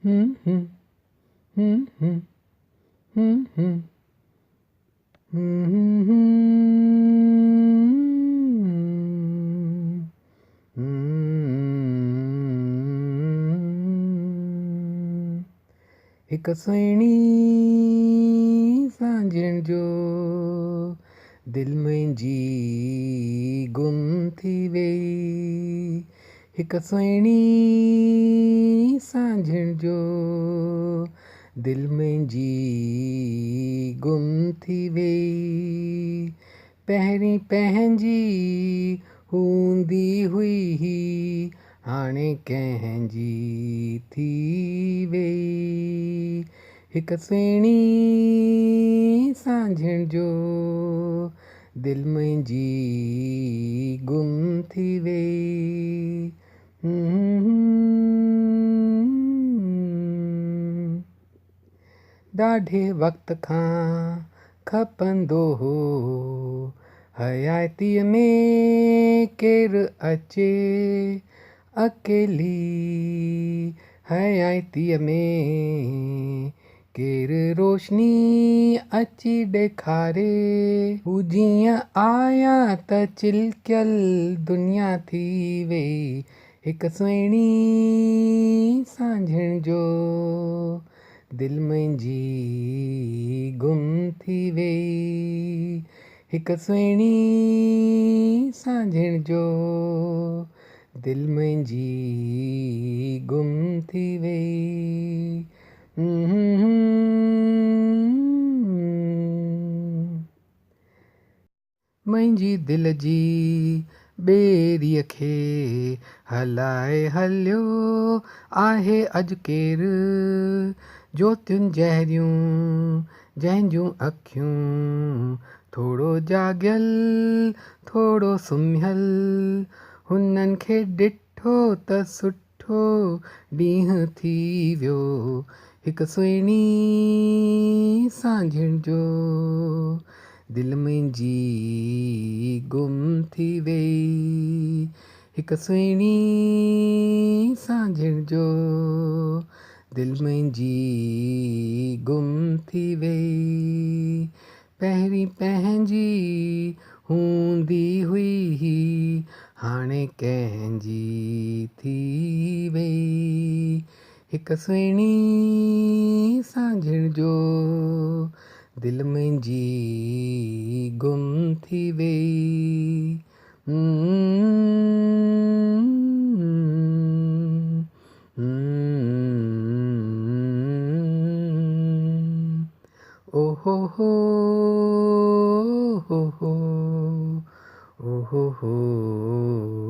Hmm, hmm, hmm, hmm, hmm, hmm. हिक सुहिणी सांझण जो दिलि मुंहिंजी गुम थी वई। हिक सुहिणी सांझण जो दिलि मुंहिंजी गुम थी वई। पहिरीं पंहिंजी हूंदी हुई हाणे कंहिंजी थी वई। हिक सुहिणी सांझण जो दिलि मुंहिंजी गुम थी वई। ॾाढे वक़्त खां खपंदो हो हयातीअ में केरु अचे। अकेली हयातीअ में केरु रोशनी अची ॾेखारे। हू जीअं आया त चिलकियल दुनिया थी वई। हिक सुहिणी सांझण जो दिलि मुंहिंजी गुम थी वई। हिक सुहिणी सांझण जो दिलि मुंहिंजी गुम थी वई। मुंहिंजी दिलि जी ॿेड़ीअ खे हलाए हलियो आहे अॼु केरु। ज्योतियुनि जहिड़ियूं जंहिंजूं अखियूं थोरो जाॻियल थोरो सुम्हियल। हुननि खे ॾिठो त सुठो ॾींहुं थी वियो। हिक सुहिणी सांझण जो दिलि मुंहिंजी गुम थी वई। हिक सुहिणी सांझण जो दिलि मुंहिंजी गुम थी वई। पहिरीं पंहिंजी हूंदी हुई हाणे कंहिंजी थी वई। हिक सुहिणी सांझण जो दिलि मुंहिंजी गुम थी वई। ओ हो हो हो हो ओ हो हो।